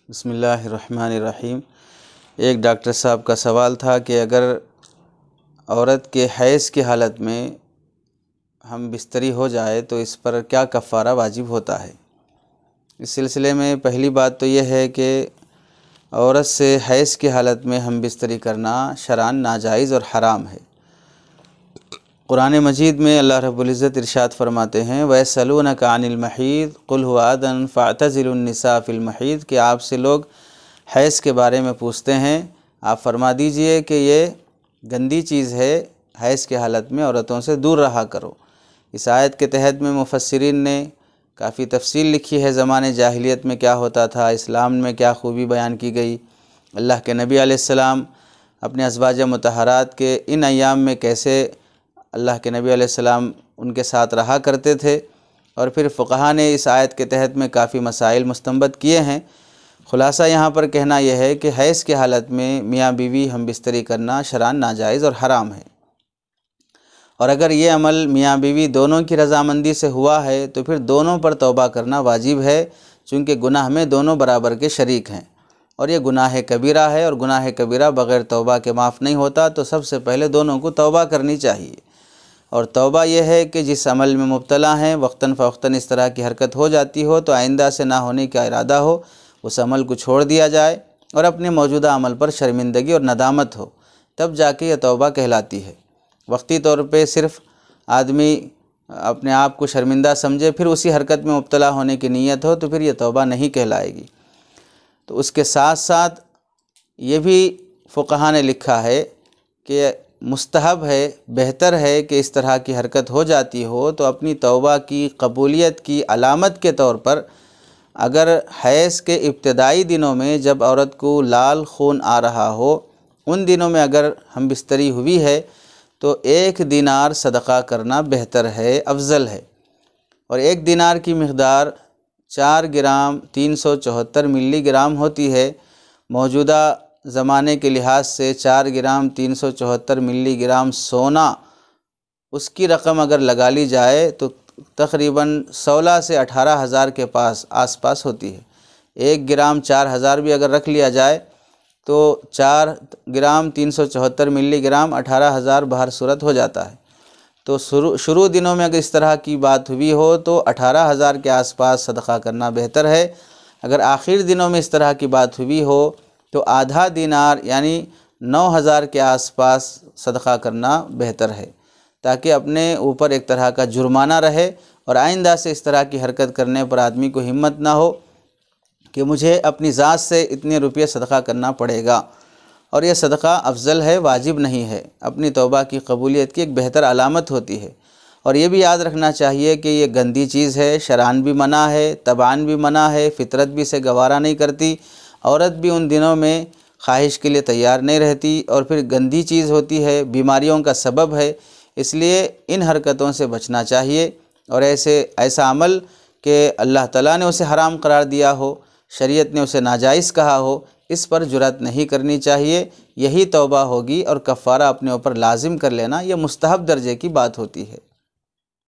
بسم اللہ الرحمن الرحیم۔ ایک ڈاکٹر صاحب کا سوال تھا کہ اگر عورت کے حیض کی حالت میں ہم بستری ہو جائے تو اس پر کیا کفارہ واجب ہوتا ہے۔ اس سلسلے میں پہلی بات تو یہ ہے کہ عورت سے حیض کی حالت میں ہم بستری کرنا شرعاً ناجائز اور حرام ہے۔ قرآن مجید میں اللہ رب العزت ارشاد فرماتے ہیں وَيَسْأَلُونَكَ عَنِ الْمَحِيضِ قُلْ هُوَ أَذًى فَاعْتَزِلُوا النِّسَاءَ فِي الْمَحِيضِ کہ آپ سے لوگ حیض کے بارے میں پوچھتے ہیں، آپ فرما دیجئے کہ یہ گندی چیز ہے، حیض کی حالت میں عورتوں سے دور رہا کرو۔ اس آیت کے تحت میں مفسرین نے کافی تفصیل لکھی ہے، زمانے جاہلیت میں کیا ہوتا تھا، اسلام میں کیا خوبی بیان کی گئی، اللہ کے نبی علیہ السلام اپنے ازواج مطہرات کے ان ایام میں کیسے اللہ کے نبی علیہ السلام ان کے ساتھ رہا کرتے تھے، اور پھر فقہا نے اس آیت کے تحت میں کافی مسائل مستنبط کیے ہیں۔ خلاصہ یہاں پر کہنا یہ ہے کہ حیض کی حالت میں میاں بیوی ہم بستری کرنا شرعاً ناجائز اور حرام ہے، اور اگر یہ عمل میاں بیوی دونوں کی رضامندی سے ہوا ہے تو پھر دونوں پر توبہ کرنا واجب ہے، چونکہ گناہ میں دونوں برابر کے شریک ہیں، اور یہ گناہ کبیرہ ہے، اور گناہ کبیرہ بغیر توبہ کے معاف نہیں ہوتا، تو سب سے پہلے دونوں کو توبہ کرنی چاہیے۔ اور توبہ یہ ہے کہ جس عمل میں مبتلا ہیں وقتاً فوقتاً اس طرح کی حرکت ہو جاتی ہو تو آئندہ سے نہ ہونے کا ارادہ ہو، اس عمل کو چھوڑ دیا جائے اور اپنے موجودہ عمل پر شرمندگی اور ندامت ہو، تب جا کے یہ توبہ کہلاتی ہے۔ وقتی طور پہ صرف آدمی اپنے آپ کو شرمندہ سمجھے پھر اسی حرکت میں مبتلا ہونے کی نیت ہو تو پھر یہ توبہ نہیں کہلائے گی۔ تو اس کے ساتھ ساتھ یہ بھی فقہا نے لکھا ہے کہ مستحب ہے، بہتر ہے کہ اس طرح کی حرکت ہو جاتی ہو تو اپنی توبہ کی قبولیت کی علامت کے طور پر اگر حیض کے ابتدائی دنوں میں جب عورت کو لال خون آ رہا ہو، ان دنوں میں اگر ہم بستری ہوئی ہے تو 1 دینار صدقہ کرنا بہتر ہے، افضل ہے، اور 1 دینار کی مقدار 4 گرام 374 ملی گرام ہوتی ہے۔ موجودہ زمانے کے لحاظ سے 4 گرام 374 ملی گرام سونا، اس کی رقم اگر لگا لی جائے تو تقریباً 16 سے 18 ہزار کے آس پاس ہوتی ہے۔ 1 گرام 4 ہزار بھی اگر رکھ لیا جائے تو 4 گرام 374 ملی گرام 18 ہزار بہر صورت ہو جاتا ہے۔ تو شروع دنوں میں اگر اس طرح کی بات ہوئی ہو تو 18 ہزار کے آس پاس صدقہ کرنا بہتر ہے۔ اگر آخر دنوں میں اس طرح کی بات ہوئی ہو تو آدھا دینار یعنی 9 ہزار کے آس پاس صدقہ کرنا بہتر ہے، تاکہ اپنے اوپر ایک طرح کا جرمانہ رہے اور آئندہ سے اس طرح کی حرکت کرنے پر آدمی کو ہمت نہ ہو کہ مجھے اپنی ذات سے اتنے روپیے صدقہ کرنا پڑے گا، اور یہ صدقہ افضل ہے، واجب نہیں ہے، اپنی توبہ کی قبولیت کی ایک بہتر علامت ہوتی ہے۔ اور یہ بھی یاد رکھنا چاہیے کہ یہ گندی چیز ہے، شرعاً بھی منع ہے، طبعاً بھی منع ہے، فطرت بھی اسے گوارا نہیں کرتی، عورت بھی ان دنوں میں خواہش کے لیے تیار نہیں رہتی، اور پھر گندی چیز ہوتی ہے، بیماریوں کا سبب ہے، اس لیے ان حرکتوں سے بچنا چاہیے، اور ایسا عمل کہ اللہ تعالیٰ نے اسے حرام قرار دیا ہو، شریعت نے اسے ناجائز کہا ہو، اس پر جرأت نہیں کرنی چاہیے۔ یہی توبہ ہوگی، اور کفارہ اپنے اوپر لازم کر لینا یہ مستحب درجے کی بات ہوتی ہے۔